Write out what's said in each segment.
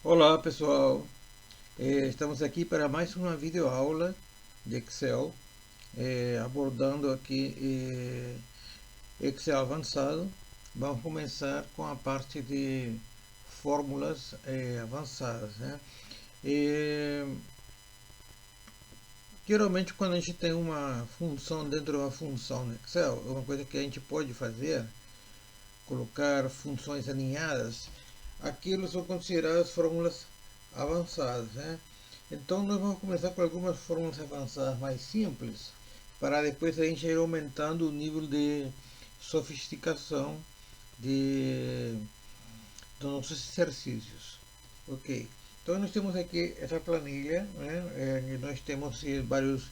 Olá pessoal, estamos aqui para mais uma videoaula de Excel, abordando aqui Excel avançado. Vamos começar com a parte de fórmulas avançadas, né? E, geralmente quando a gente tem uma função dentro de uma função no Excel, uma coisa que a gente pode fazer, colocar funções alinhadas, aquilo são consideradas fórmulas avançadas, né? Então nós vamos começar com algumas fórmulas avançadas mais simples, para depois a gente ir aumentando o nível de sofisticação de, dos nossos exercícios. Ok. Então nós temos aqui essa planilha, né? Nós temos vários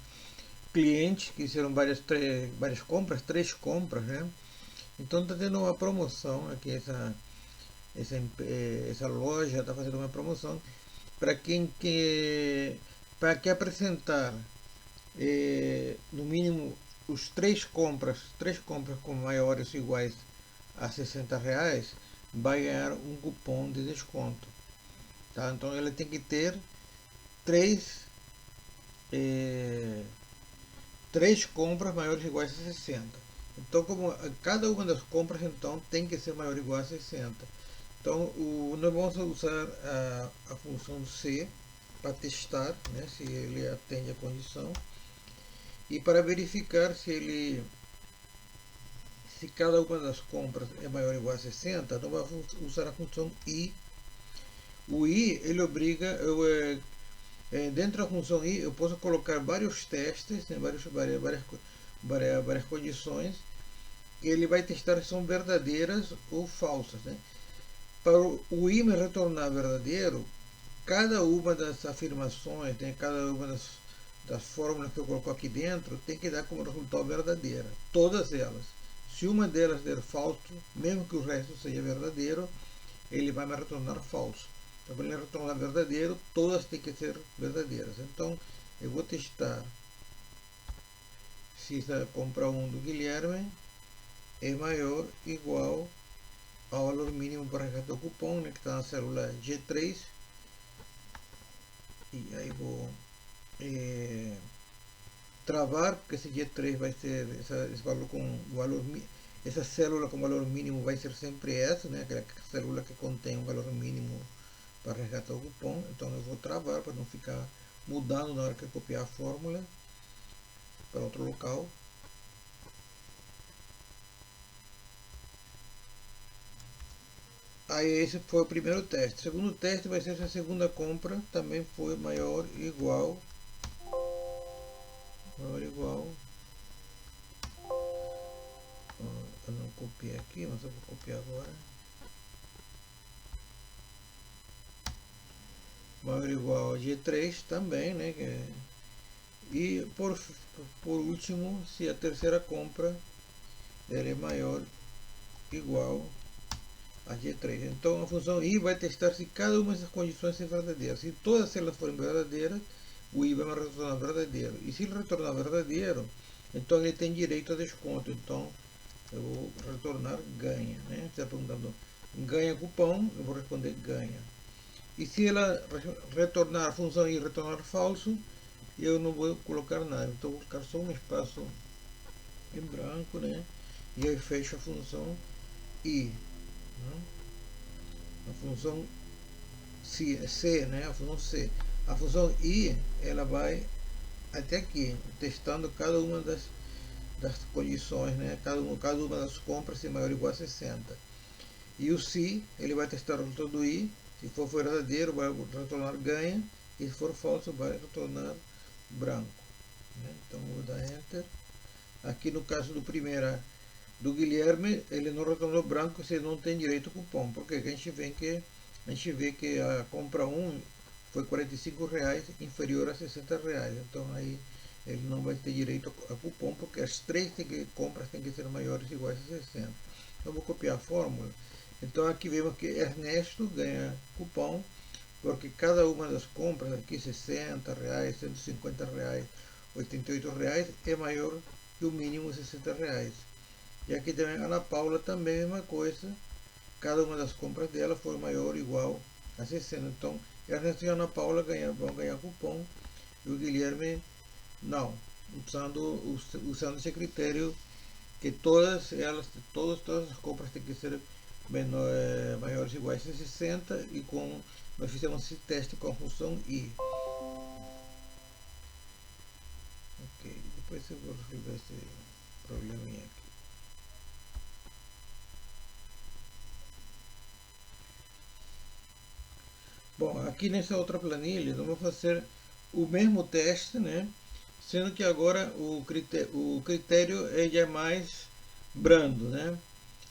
clientes que fizeram várias compras, três compras, né? Então está tendo uma promoção aqui, essa loja está fazendo uma promoção para para que apresentar no mínimo os três compras com maiores ou iguais a R$ 60, vai ganhar um cupom de desconto. Tá? Então ele tem que ter três, eh, três compras maiores ou iguais a 60. Então, como cada uma das compras então tem que ser maior ou igual a 60. Então, nós vamos usar a função C para testar, né, se ele atende a condição, e para verificar se cada uma das compras é maior ou igual a 60, nós vamos usar a função I. O I, ele obriga, dentro da função I, eu posso colocar vários testes, né, várias condições, que ele vai testar se são verdadeiras ou falsas. Né? Para o I me retornar verdadeiro, cada uma das afirmações, né, cada uma das fórmulas que eu coloco aqui dentro, tem que dar como resultado verdadeira. Todas elas. Se uma delas der falso, mesmo que o resto seja verdadeiro, ele vai me retornar falso. Então, para ele retornar verdadeiro, todas têm que ser verdadeiras. Então, eu vou testar se a compra 1 do Guilherme é maior ou igual ao valor mínimo para resgatar o cupom, né, que está na célula G3. E aí vou travar, porque esse G3 vai ser esse valor com valor, essa célula com valor mínimo vai ser sempre essa, né? Aquela célula que contém um valor mínimo para resgatar o cupom. Então eu vou travar para não ficar mudando na hora que eu copiar a fórmula para outro local. Aí esse foi o primeiro teste. O segundo teste vai ser se a segunda compra também foi maior ou igual. Maior ou igual. Eu não copiei aqui, mas eu vou copiar agora. Maior ou igual a G3 também, né? E por último, se a terceira compra ela é maior ou igual a G3. Então a função I vai testar se cada uma dessas condições é verdadeira. Se todas elas forem verdadeiras, o I vai retornar verdadeiro. E se ele retornar verdadeiro, então ele tem direito a desconto. Então eu vou retornar ganha. Né? Você está perguntando, ganha cupom? Eu vou responder ganha. E se ela retornar a função I retornar falso, eu não vou colocar nada. Então vou colocar só um espaço em branco, né? E aí fecho a função I. Né? A função C, né? A função C. A função I, ela vai até aqui, testando cada uma das condições, né? Cada uma das compras ser maior ou igual a 60. E o se, ele vai testar o resultado do i. Se for verdadeiro, vai retornar ganha. E se for falso, vai retornar branco. Né? Então vou dar Enter. Aqui no caso do Guilherme, ele não retornou branco, você não tem direito ao cupom. Porque a gente vê que a compra 1 foi R$ 45 inferior a R$ 60. Então aí ele não vai ter direito a cupom, porque as três compras têm que ser maiores ou iguais a 60. Então vou copiar a fórmula. Então aqui vemos que Ernesto ganha cupom, porque cada uma das compras aqui, R$ 60, R$ 150, R$ 88, é maior que o mínimo R$ 60. E aqui também a Ana Paula também é a mesma coisa. Cada uma das compras dela foi maior ou igual a 60. Então, Ernesto e Ana Paula vão ganhar cupom e o Guilherme não, usando esse critério que todas as compras têm que ser maiores ou iguais a 60 e nós fizemos esse teste com a função i. Ok, depois eu vou resolver esse probleminha aqui. Bom, aqui nessa outra planilha nós vamos fazer o mesmo teste, né? Sendo que agora o critério é mais brando, né?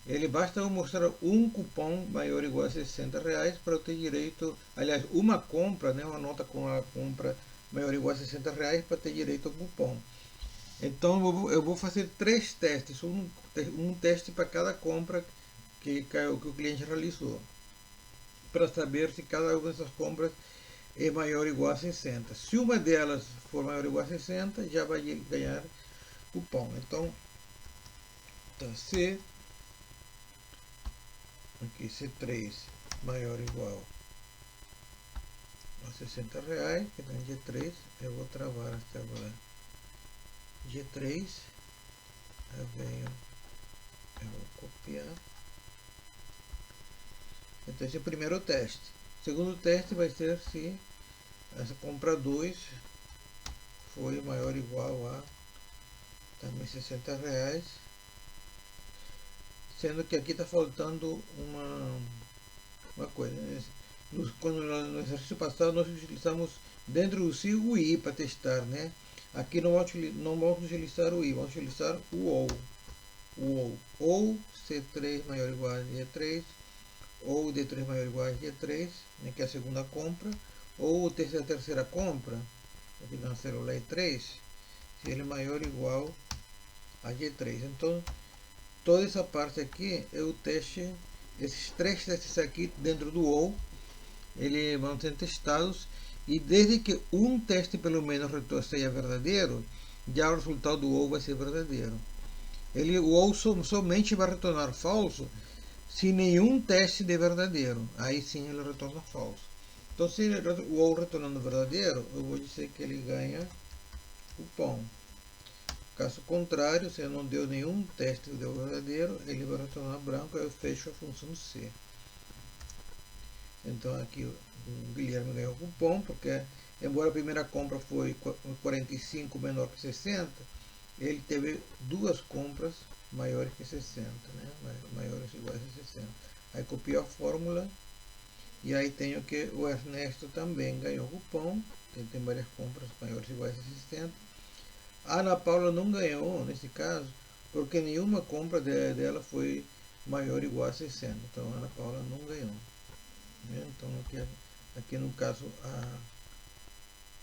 Ele basta eu mostrar um cupom maior ou igual a R$60 para eu ter direito, aliás, uma compra, né? Uma nota com a compra maior ou igual a R$60 para ter direito ao cupom. Então eu vou fazer 3 testes, um teste para cada compra que o cliente realizou, para saber se cada uma dessas compras é maior ou igual a 60. Se uma delas for maior ou igual a 60, já vai ganhar cupom. Então, se aqui C3 maior ou igual a R$60, que tem G3, eu vou travar esta agora. G3, eu vou copiar. Então esse é o primeiro teste. O segundo teste vai ser se essa compra 2 foi maior ou igual a também R$60, sendo que aqui está faltando uma coisa. Quando no exercício passado nós utilizamos dentro do si o i para testar, né? Aqui não vamos utilizar o i, vamos utilizar o ou C3 maior ou igual a G3, ou D3 maior ou igual a G3, né, que é a segunda compra, ou a terceira compra, aqui na célula E3, se ele é maior ou igual a G3. Então, toda essa parte aqui é o teste, esses 3 testes aqui dentro do ou, eles vão ser testados, e desde que um teste pelo menos seja verdadeiro, já o resultado do ou vai ser verdadeiro. O ou somente vai retornar falso se nenhum teste de verdadeiro. Aí sim ele retorna falso. Então, se o ou retornando verdadeiro, eu vou dizer que ele ganha cupom. Caso contrário, se não deu nenhum teste de verdadeiro, ele vai retornar branco, aí eu fecho a função C. Então aqui o Guilherme ganhou o cupom, porque embora a primeira compra foi 45 menor que 60, ele teve 2 compras maiores que 60, né? Maiores ou iguais a 60. Aí copio a fórmula e aí tenho que o Ernesto também ganhou o cupom, ele tem várias compras maiores ou iguais a 60. A Ana Paula não ganhou nesse caso, porque nenhuma compra dela foi maior ou igual a 60. Então a Ana Paula não ganhou. Então aqui no caso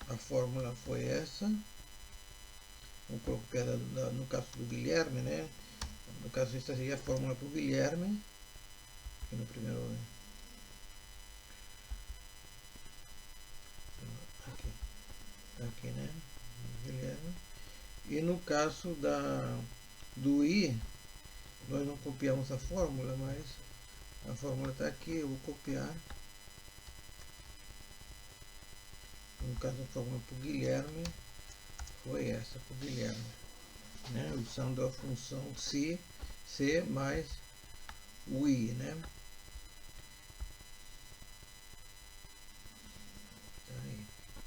a fórmula foi essa. Vou copiar no caso do Guilherme, né? No caso esta seria a fórmula para o Guilherme. Aqui no primeiro. Aqui, né? Guilherme. E no caso do I, nós não copiamos a fórmula, mas a fórmula está aqui, eu vou copiar. No caso a fórmula para o Guilherme foi essa, para o Guilherme, né? Usando a função C mais o I, né?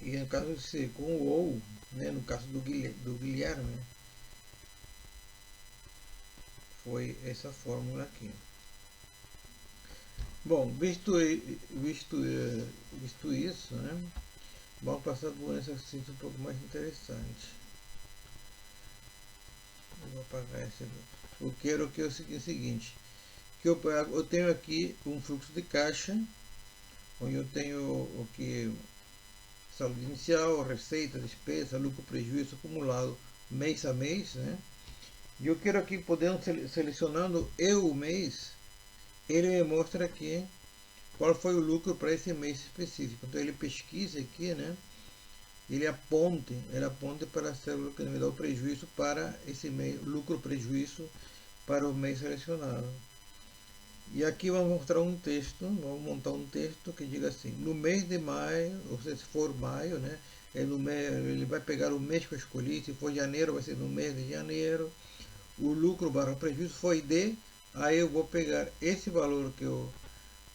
E no caso de C com o ou, né? No caso do Guilherme, foi essa fórmula aqui. Bom, visto isso, né? Vamos passar por um exercício um pouco mais interessante. Eu vou apagar esse aqui. Eu quero que é o seguinte, que eu tenho aqui um fluxo de caixa, onde eu tenho o que saldo inicial, receita, despesa, lucro, prejuízo acumulado mês a mês, né? E eu quero aqui, podendo selecionando o mês, ele me mostra aqui qual foi o lucro para esse mês específico. Então ele pesquisa aqui, né? Ele aponte para a célula que me dá o prejuízo para esse mês, lucro prejuízo para o mês selecionado. E aqui vamos mostrar um texto, vamos montar um texto que diga assim: no mês de maio, ou seja, se for maio, né, ele vai pegar o mês que eu escolhi. Se for janeiro, vai ser no mês de janeiro. O lucro barra prejuízo foi de, aí eu vou pegar esse valor que eu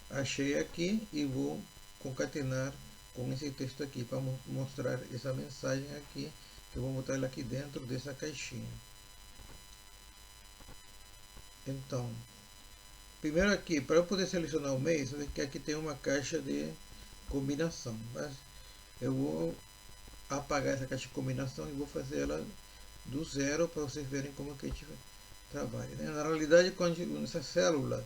achei aqui e vou concatenar com esse texto aqui para mostrar essa mensagem aqui, que eu vou botar ela aqui dentro dessa caixinha. Então, primeiro aqui, para eu poder selecionar o mês, aqui tem uma caixa de combinação. Mas eu vou apagar essa caixa de combinação e vou fazer ela do zero para vocês verem como que a gente trabalha. Né? Na realidade, nessa célula,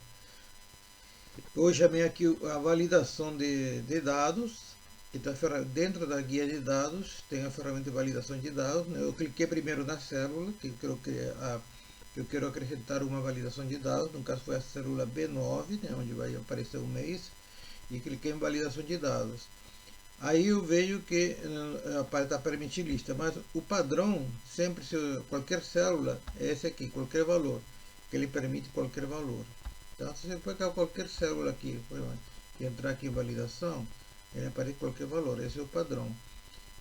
eu chamei aqui a validação de dados. Então, dentro da guia de dados, tem a ferramenta de validação de dados. Né? Eu cliquei primeiro na célula, que eu quero acrescentar uma validação de dados. No caso, foi a célula B9, né? Onde vai aparecer o mês. E cliquei em validação de dados. Aí eu vejo que está permitir lista, mas o padrão, sempre, se qualquer célula, é esse aqui, qualquer valor, que ele permite qualquer valor. Então, se você pegar qualquer célula aqui, e entrar aqui em validação, ele aparece qualquer valor, esse é o padrão.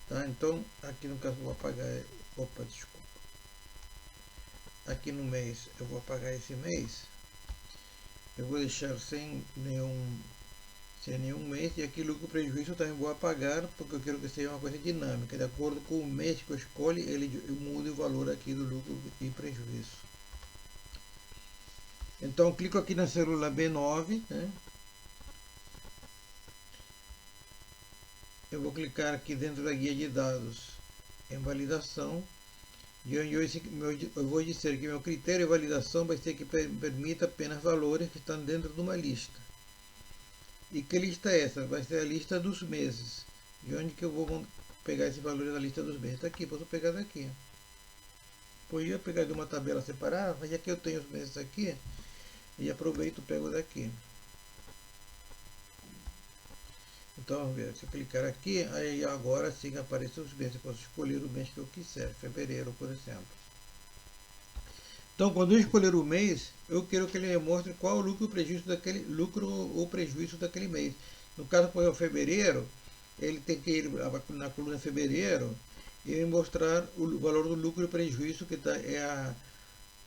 Tá? Então, aqui no caso, eu vou apagar, desculpa. Aqui no mês, eu vou apagar esse mês, eu vou deixar sem nenhum mês, e aqui lucro e prejuízo eu também vou apagar, porque eu quero que seja uma coisa dinâmica. De acordo com o mês que eu escolho, ele muda o valor aqui do lucro e prejuízo. Então eu clico aqui na célula B9, né? Eu vou clicar aqui dentro da guia de dados em validação, e eu vou dizer que meu critério de validação vai ser que permita apenas valores que estão dentro de uma lista. E que lista é essa? Vai ser a lista dos meses. E onde que eu vou pegar esse valor da lista dos meses? Está aqui, posso pegar daqui. Podia pegar de uma tabela separada, mas já que eu tenho os meses aqui, e aproveito e pego daqui. Então, vamos ver, se eu clicar aqui, aí agora sim aparecem os meses. Eu posso escolher o mês que eu quiser, fevereiro, por exemplo. Então, quando eu escolher o mês, eu quero que ele me mostre qual é o lucro ou prejuízo daquele mês. No caso, por exemplo, fevereiro, ele tem que ir na coluna fevereiro e me mostrar o valor do lucro e prejuízo, que é a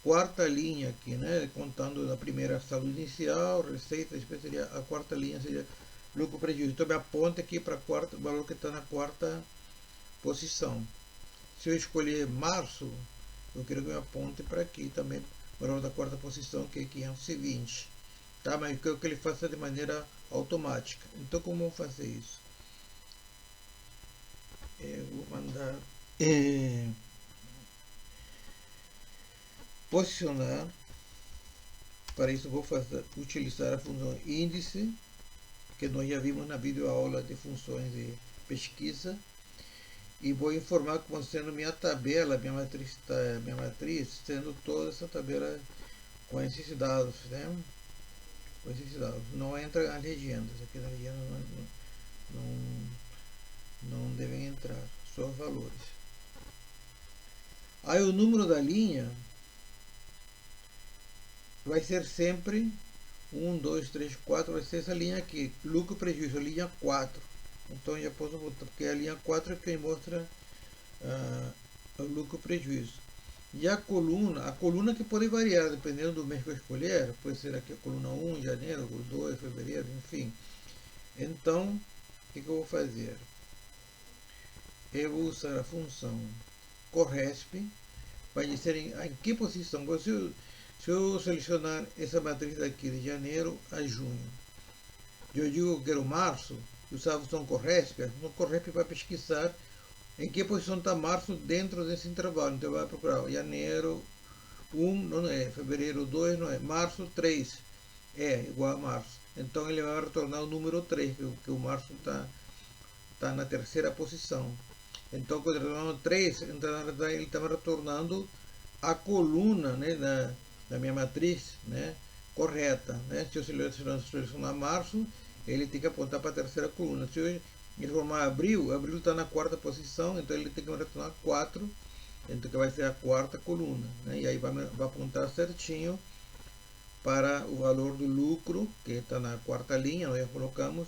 quarta linha aqui, né? Contando na primeira saldo inicial, receita, seria a quarta linha, seria lucro e prejuízo. Então, me aponta aqui para o valor que está na quarta posição. Se eu escolher março, eu quero que me aponte para aqui também, o valor da quarta posição, que é 520. Tá? Mas eu quero que ele faça de maneira automática. Então, como eu vou fazer isso? Eu vou mandar posicionar. Para isso, vou utilizar a função índice, que nós já vimos na videoaula de funções de pesquisa. E vou informar como sendo minha tabela, minha matriz, sendo toda essa tabela com esses dados, né? Com esses dados. Não entra as legendas, aqui na legenda não devem entrar, só os valores. Aí o número da linha vai ser sempre 1, 2, 3, 4, vai ser essa linha aqui, lucro e prejuízo, a linha 4. Então já posso botar, porque a linha 4 é que mostra o lucro e prejuízo. E a coluna que pode variar dependendo do mês que eu escolher, pode ser aqui a coluna 1, janeiro, 2, fevereiro, enfim. Então, o que eu vou fazer? Eu vou usar a função corresp para dizer em que posição. Se eu selecionar essa matriz daqui de janeiro a junho, eu digo que quero março, usar a função corresp, a função corresp vai pesquisar em que posição está março dentro desse intervalo. Então vai procurar janeiro 1, não é, fevereiro 2, não é, março 3, é igual a março. Então ele vai retornar o número 3, que o março está na terceira posição. Então quando ele retorna 3, então, ele está retornando a coluna, né, da minha matriz, né, correta. Né? Se eu selecionar março, ele tem que apontar para a terceira coluna. Se eu informar abril está na quarta posição, então ele tem que retornar 4, então que vai ser a quarta coluna. Né? E aí vai apontar certinho para o valor do lucro, que está na quarta linha, nós já colocamos,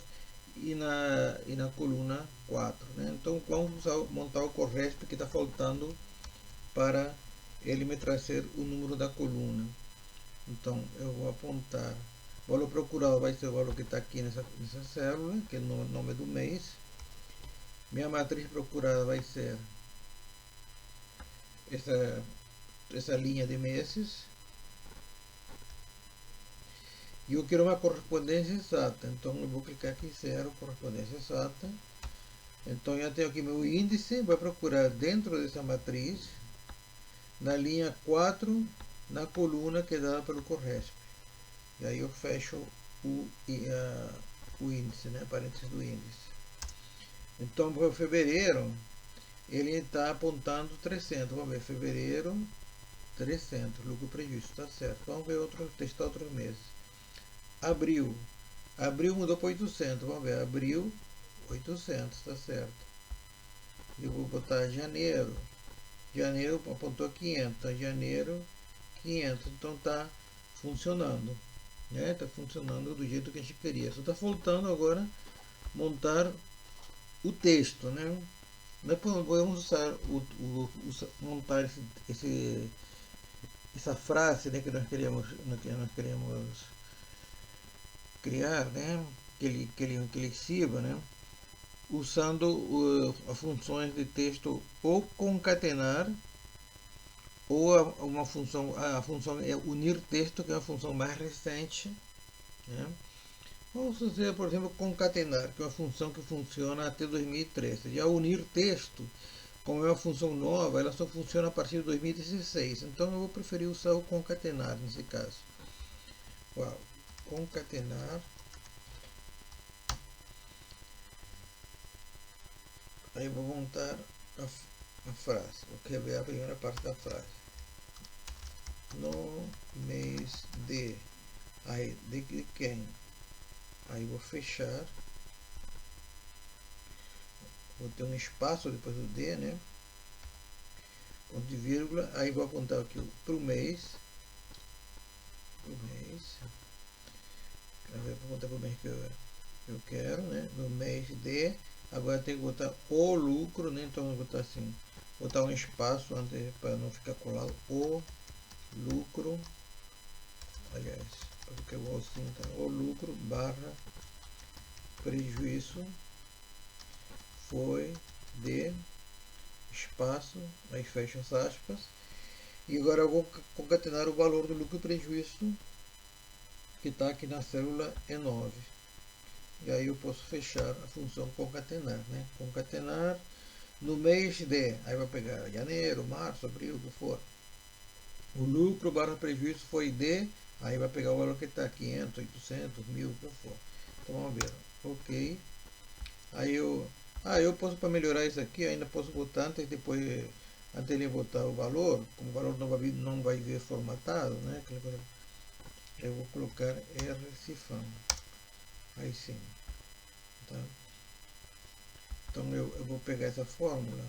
e na coluna 4. Né? Então vamos montar o CORRESP que está faltando para ele me trazer o número da coluna. Então eu vou apontar. O valor procurado vai ser o valor que está aqui nessa célula, que é o nome do mês. Minha matriz procurada vai ser essa linha de meses. E eu quero uma correspondência exata, então eu vou clicar aqui, 0, correspondência exata. Então eu tenho aqui meu índice, vai procurar dentro dessa matriz, na linha 4, na coluna que é dada pelo CORRESP. E aí eu fecho o índice, né, parênteses do índice. Então para fevereiro, ele está apontando 300, vamos ver, fevereiro, 300, lucro prejuízo, está certo. Vamos ver testar outros meses. Abril mudou para 800, vamos ver, abril 800, está certo. Eu vou botar janeiro apontou 500, então janeiro 500, então está funcionando, né? Está funcionando do jeito que a gente queria. Só está faltando agora montar o texto, né? Nós podemos usar montar essa frase, né, que nós queremos criar, né, que ele sirva, né, usando as funções de texto ou concatenar, ou a função é unir texto, que é a função mais recente, né. Vamos fazer, por exemplo, concatenar, que é uma função que funciona até 2013. Já unir texto, como é uma função nova, ela só funciona a partir de 2016. Então eu vou preferir usar o concatenar nesse caso. Uau, concatenar. Aí eu vou montar a frase. Vou quebrar a primeira parte da frase. No mês de. Aí, de quem? Aí vou fechar. Vou ter um espaço depois do D, né? Ponto de vírgula. Aí vou apontar aqui para o mês. Vou apontar para o mês que eu quero, né? No mês de. Agora tem que botar o lucro, né? Então eu vou botar assim. Botar um espaço antes para não ficar colado. O lucro. Aliás, porque eu vou assim, tá? O lucro barra prejuízo foi de espaço, aí fecha as aspas, e agora eu vou concatenar o valor do lucro e prejuízo que está aqui na célula E9, e aí eu posso fechar a função concatenar, né? Concatenar no mês de, aí vai pegar janeiro, março, abril, o que for, o lucro barra prejuízo foi de, aí vai pegar o valor que está 500, 800, 1000, o que for. Então vamos ver, ok, aí eu posso, para melhorar isso aqui, ainda posso botar antes de ele botar o valor, como o valor não vai vir formatado, né? Eu vou colocar RCFAM. Aí sim. Tá? Então eu vou pegar essa fórmula.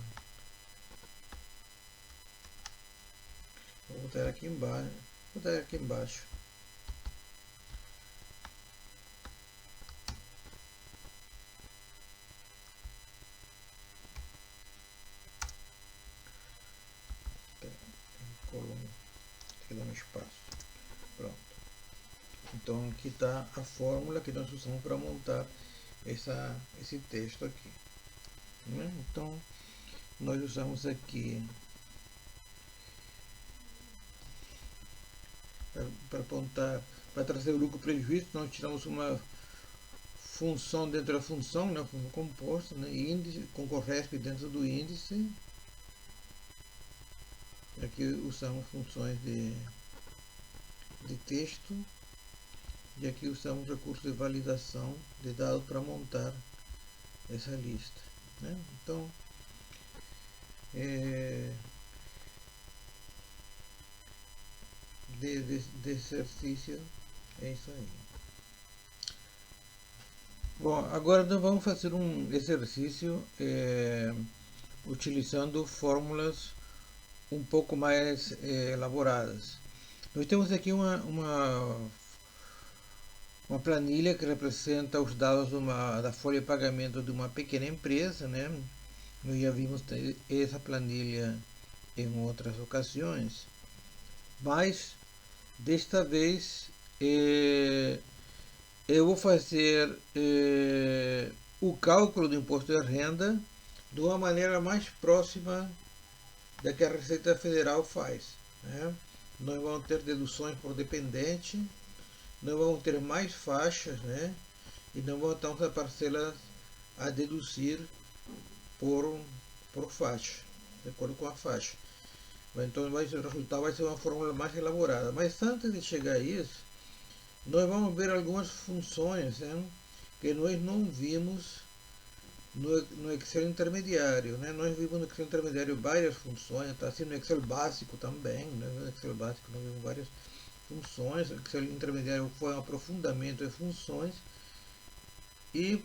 Vou botar aqui embaixo. Coluna. Aqui dá um espaço. Pronto. Então aqui está a fórmula que nós usamos para montar esse texto aqui. Né? Então nós usamos aqui para apontar, para trazer o lucro prejuízo, nós tiramos uma função dentro da função, né, função composta, né, índice, com CORRESP dentro do índice. Aqui usamos funções de texto, e aqui usamos recursos de validação de dados para montar essa lista. Né? Então, de exercício é isso aí. Bom, agora nós vamos fazer um exercício utilizando fórmulas um pouco mais elaboradas. Nós temos aqui uma planilha que representa os dados da folha de pagamento de uma pequena empresa, né? Nós já vimos essa planilha em outras ocasiões, mas desta vez eu vou fazer o cálculo do imposto de renda de uma maneira mais próxima da que a Receita Federal faz, né? Nós vamos ter deduções por dependente, nós vamos ter mais faixas, né? E não vamos ter as parcelas a deduzir por faixa, de acordo com a faixa. Então o resultado vai ser uma fórmula mais elaborada. Mas antes de chegar a isso, nós vamos ver algumas funções, né, que nós não vimos no Excel intermediário, né? Nós vimos no Excel intermediário várias funções, tá? Assim no Excel básico também, né? No Excel básico nós vimos várias funções. O Excel intermediário foi um aprofundamento de funções, e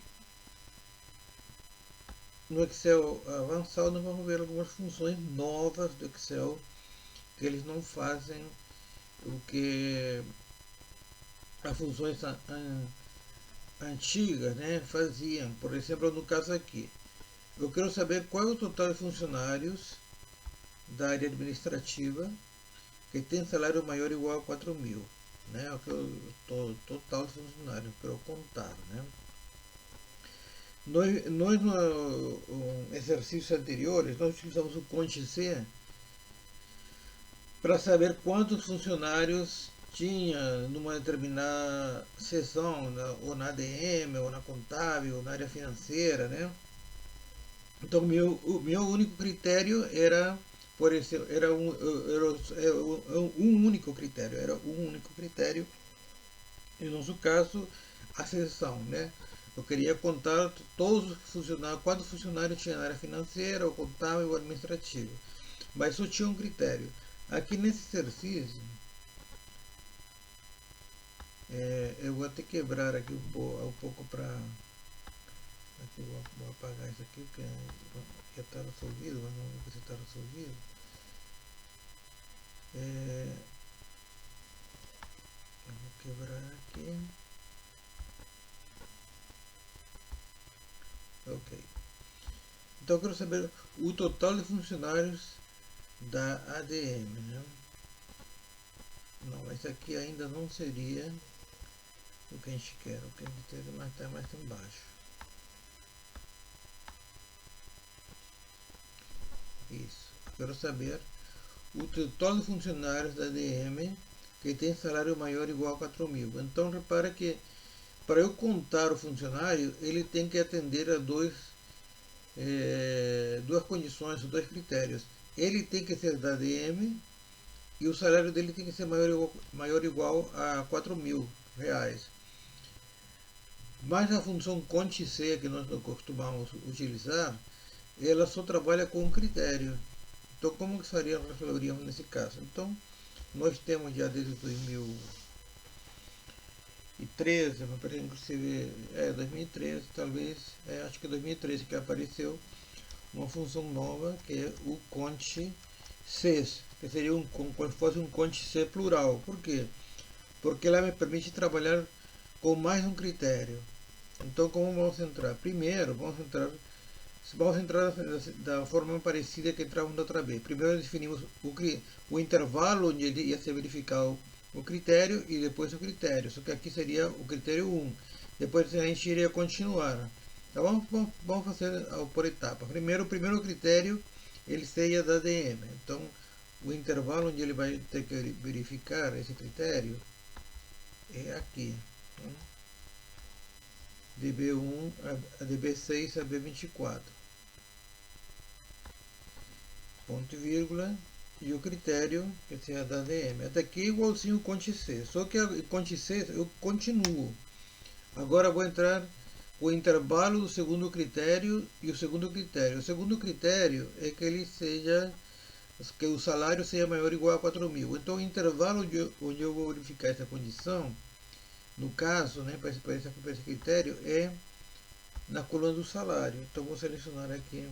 no Excel avançado nós vamos ver algumas funções novas do Excel que eles não fazem o que as funções antigas, né, faziam. Por exemplo, no caso aqui, eu quero saber qual é o total de funcionários da área administrativa que tem salário maior ou igual a 4.000, né? O total de funcionários, quero contar, né? Nós no exercícios anteriores, nós utilizamos o CONTE-C para saber quantos funcionários tinha numa determinada seção, ou na ADM, ou na contábil, ou na área financeira, né? Então, o meu único critério era, por exemplo, era um único critério, e no nosso caso, a seção, né? Eu queria contar todos os funcionários, quantos funcionários tinha na área financeira, ou contábil, ou administrativa. Mas só tinha um critério. Aqui nesse exercício, eu vou até quebrar aqui um pouco para. Aqui vou apagar isso aqui, porque já está resolvido, mas não ver se está resolvido. Eu vou quebrar aqui. Ok. Então eu quero saber o total de funcionários da ADM, né? Não, esse aqui ainda não seria o que a gente quer. O que a gente tem está mais embaixo. Isso. Eu quero saber o total de funcionários da ADM que tem salário maior ou igual a 4.000. Então repara que para eu contar o funcionário, ele tem que atender a duas condições, dois critérios. Ele tem que ser da ADM e o salário dele tem que ser maior ou igual a 4.000 reais. Mas a função CONTE-C que nós não costumamos utilizar, ela só trabalha com um critério. Então, como que resolveríamos nesse caso? Então, nós temos já desde 2013, inclusive 2013, talvez, acho que é 2013 que apareceu uma função nova que é o CONTE-C, que seria como se fosse um CONTE-C plural. Por quê? Porque ela me permite trabalhar com mais um critério. Então, como vamos entrar? Primeiro, vamos entrar da forma parecida que entramos da outra vez. Primeiro definimos o intervalo onde ia ser verificado o critério e depois o critério. Só que aqui seria o critério 1. Depois a gente iria continuar. Então vamos fazer por etapas. Primeiro, o primeiro critério ele seria da ADM. Então o intervalo onde ele vai ter que verificar esse critério é aqui. De B1 a de B6 a B24. Ponto e vírgula, e o critério que seja da ADM. Até aqui igualzinho o CONTE-C. Só que o CONTE-C eu continuo. Agora vou entrar o intervalo do segundo critério e o segundo critério. O segundo critério é que ele seja, que o salário seja maior ou igual a 4.000. Então o intervalo onde eu vou verificar essa condição, no caso, né, para esse critério, é na coluna do salário. Então vou selecionar aqui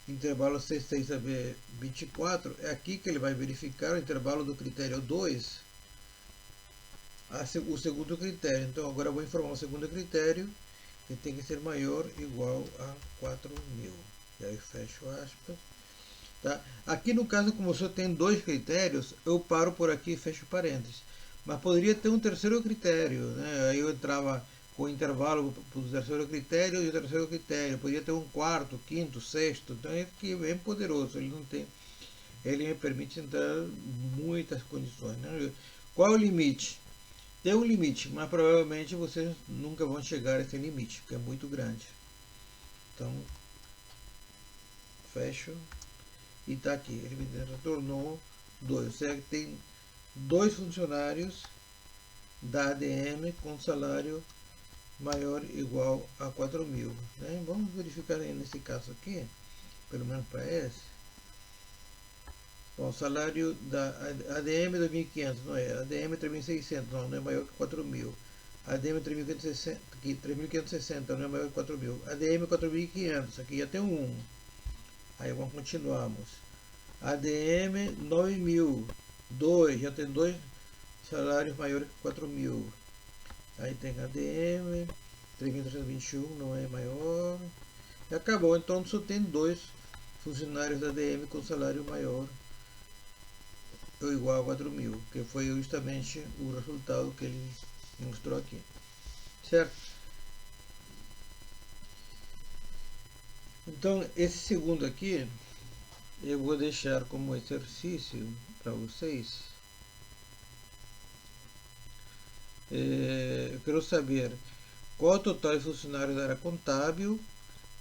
intervalo C6 a B24, é aqui que ele vai verificar o intervalo do critério 2, o segundo critério. Então agora eu vou informar o segundo critério, que tem que ser maior ou igual a 4.000. E aí fecho aspas. Tá? Aqui no caso, como só tem dois critérios, eu paro por aqui e fecho parênteses. Mas poderia ter um terceiro critério, né? Aí eu entrava com o intervalo para o terceiro critério e o terceiro critério. Poderia ter um quarto, quinto, sexto. Então é que é bem poderoso. Ele não tem, ele me permite entrar muitas condições. Né? Qual é o limite? Tem um limite, mas provavelmente vocês nunca vão chegar a esse limite, que é muito grande. Então, fecho. E está aqui, ele me retornou 2. Ou seja, tem dois funcionários da ADM com salário maior ou igual a 4.000. Né? Vamos verificar aí nesse caso aqui, pelo menos para esse. Bom, o salário da ADM 2.500, não é? ADM 3.600, não é maior que 4.000. ADM 3.560, não é maior que 4.000. ADM 4.500, aqui já tem um 1. Aí vamos continuamos. ADM 9.000, 2, já tem dois salários maiores que 4.000. Aí tem ADM 3.321, não é maior. E acabou, então só tem dois funcionários da ADM com salário maior ou igual a 4.000, que foi justamente o resultado que ele mostrou aqui, certo? Então esse segundo aqui eu vou deixar como exercício para vocês. Eu quero saber qual o total de funcionários da área contábil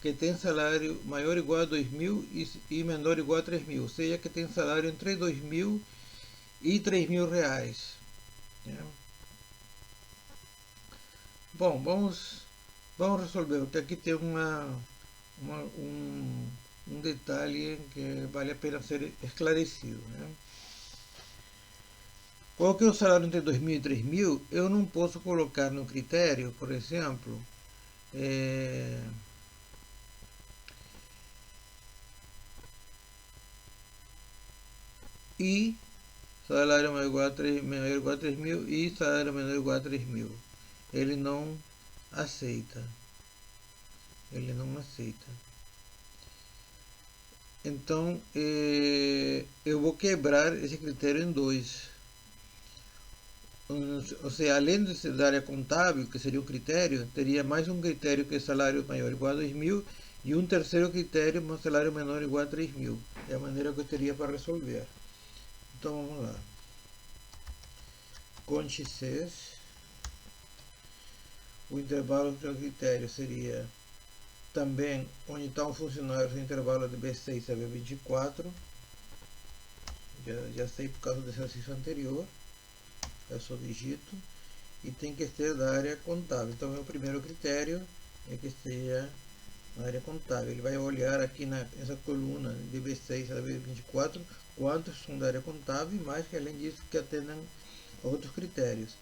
que tem salário maior ou igual a 2.000 e menor ou igual a 3.000, ou seja, que tem salário entre 2.000 e 3.000 reais. Bom, vamos resolver, porque aqui tem um detalhe que vale a pena ser esclarecido. Né? Qual que é o salário entre 2.000 e 3.000? Eu não posso colocar no critério, por exemplo, e salário maior ou igual a 3.000 e salário menor ou igual a 3.000. Ele não aceita. Ele não aceita. Então, eu vou quebrar esse critério em dois. Ou seja, além de ser da área contábil, que seria o critério, teria mais um critério que é salário maior ou igual a 2.000 e um terceiro critério, um salário menor ou igual a 3.000. É a maneira que eu teria para resolver. Então, vamos lá. Conte CES. O intervalo entre o critério seria também onde está um funcionário no intervalo de B6 a B24. Já sei por causa do exercício anterior. Eu só digito. E tem que ser da área contábil. Então, o meu primeiro critério é que seja na área contábil. Ele vai olhar aqui nessa coluna de B6 a B24 quantos são da área contábil e mais que além disso que atendam a outros critérios.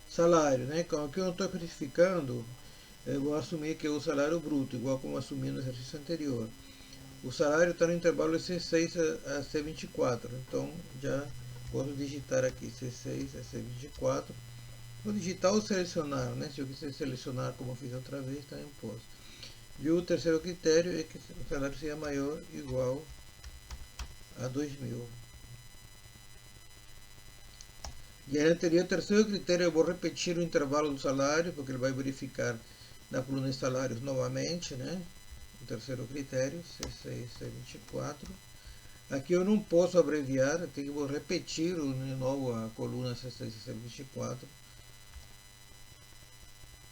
Salário, né? Como aqui eu não estou especificando, eu vou assumir que é o salário bruto, igual como assumi no exercício anterior. O salário está no intervalo de C6 a C24, então já posso digitar aqui C6 a C24. Vou digitar ou selecionar, né? Se eu quiser selecionar como eu fiz outra vez, também posso. E o terceiro critério é que o salário seja maior ou igual a 2.000. E aí teria o terceiro critério, eu vou repetir o intervalo do salário, porque ele vai verificar na coluna de salários novamente, né? O terceiro critério, C6, C24. Aqui eu não posso abreviar, eu tenho que repetir de novo a coluna C6 e C24.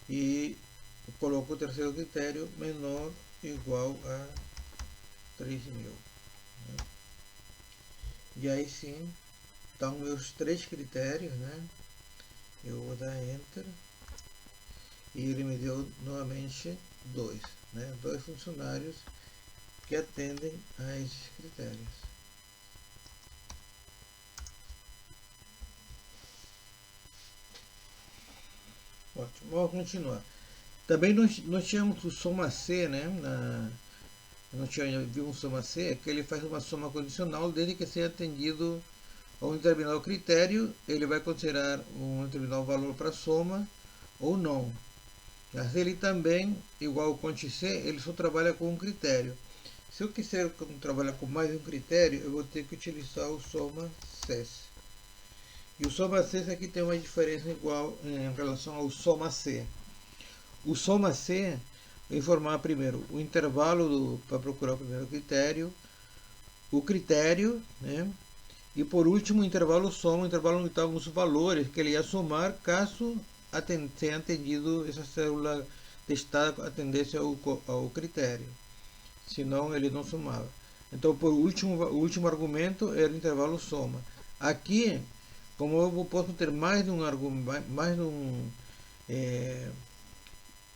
E coloco o terceiro critério menor ou igual a 3.000. Né? E aí sim, estão meus três critérios, né? Eu vou dar Enter. E ele me deu novamente dois, né? Dois funcionários que atendem a esses critérios. Ótimo, vamos continuar. Também nós tínhamos o soma C, né? não tinha viu um soma C, é que ele faz uma soma condicional desde que seja atendido a um determinado critério, ele vai considerar um determinado valor para soma ou não. Mas ele também, igual o Conte C, ele só trabalha com um critério. Se eu quiser trabalhar com mais de um critério, eu vou ter que utilizar o soma CES. E o soma CES aqui tem uma diferença igual em relação ao soma C. O soma C vai informar primeiro o intervalo para procurar o primeiro critério, o critério, né? E por último o intervalo soma, o intervalo onde estavam os valores que ele ia somar caso tenha atendido essa célula testada atendesse ao critério. Senão ele não somava. Então por o último argumento era o intervalo soma. Aqui, como eu posso ter mais de um argumento,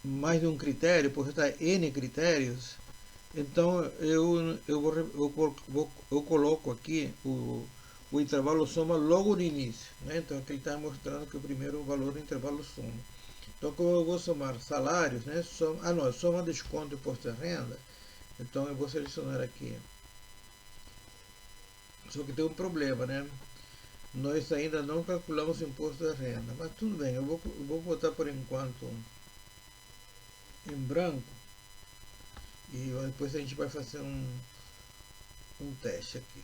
mais de um critério, posso ter N critérios, então eu coloco aqui o intervalo soma logo no início. Né? Então aqui ele está mostrando que o primeiro valor do intervalo soma. Então como eu vou somar salários, né? Soma desconto e imposto de renda, então eu vou selecionar aqui. Só que tem um problema, né? Nós ainda não calculamos o imposto de renda, mas tudo bem, eu vou botar por enquanto em branco e depois a gente vai fazer um teste aqui.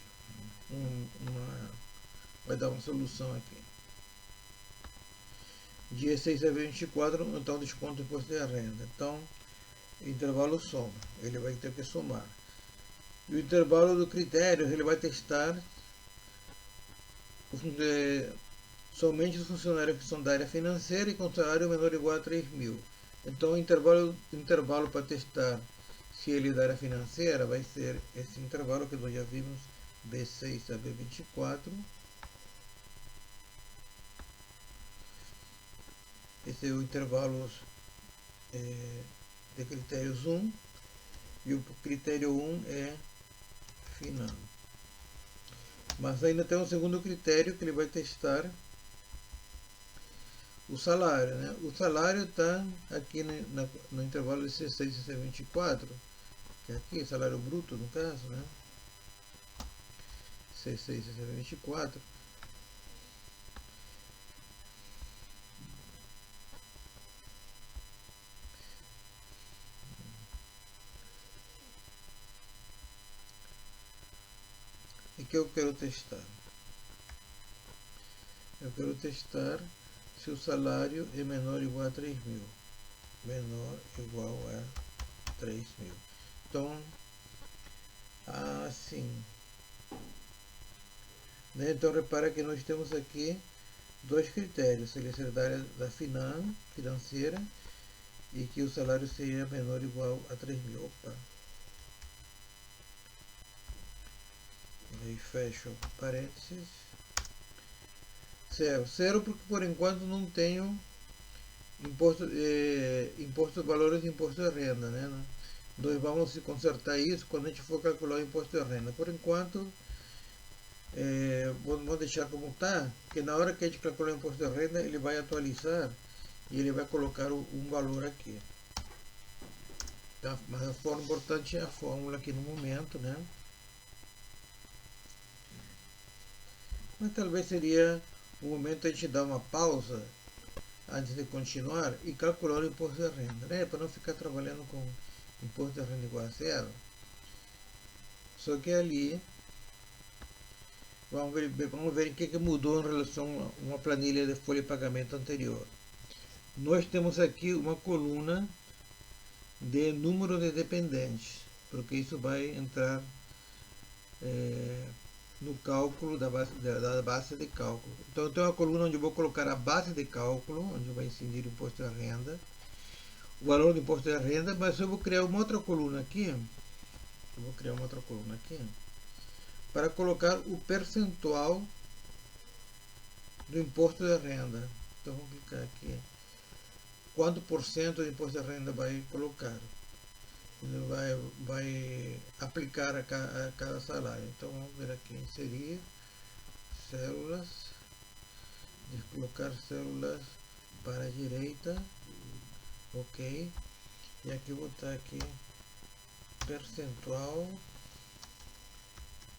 Vai dar uma solução aqui. Dia 6 a 24, então desconto do imposto de renda. Então, intervalo soma, ele vai ter que somar. E o intervalo do critério, ele vai testar somente os funcionários que são da área financeira e com salário menor ou igual a 3.000. Então, o intervalo para testar se ele é da área financeira vai ser esse intervalo que nós já vimos, B6 a B24. Esse é o intervalo de critérios 1 e o critério 1 é final. Mas ainda tem um segundo critério que ele vai testar o salário. Né? O salário está aqui no intervalo de C6 e C24, que é aqui, salário bruto no caso, né? C6 e C24. E que eu quero testar? Eu quero testar se o salário é menor ou igual a 3.000. Menor ou igual a 3.000. Então, assim. Né? Então, repara que nós temos aqui dois critérios. Ele é da área da financeira e que o salário seja menor ou igual a 3.000. Opa. Aí fecho parênteses. Zero porque por enquanto não tenho imposto de valores e imposto de renda, né? Nós vamos consertar isso quando a gente for calcular o imposto de renda. Por enquanto, vou deixar como está, que na hora que a gente calcular o imposto de renda, ele vai atualizar e ele vai colocar um valor aqui. Tá? Mas a forma importante é a fórmula aqui no momento, né? Mas talvez seria o momento a gente dar uma pausa antes de continuar e calcular o imposto de renda, né? Para não ficar trabalhando com imposto de renda igual a zero. Só que ali vamos ver o que mudou em relação a uma planilha de folha de pagamento anterior. Nós temos aqui uma coluna de número de dependentes, porque isso vai entrar no cálculo da base de cálculo. Então eu tenho uma coluna onde eu vou colocar a base de cálculo, onde vai incidir o imposto de renda, o valor do imposto de renda, mas eu vou criar uma outra coluna aqui. Para colocar o percentual do imposto de renda. Então vou clicar aqui. Quanto por cento do imposto de renda vai colocar? Vai aplicar a cada salário. Então vamos ver aqui, inserir células, colocar células para a direita, ok, e aqui vou botar aqui percentual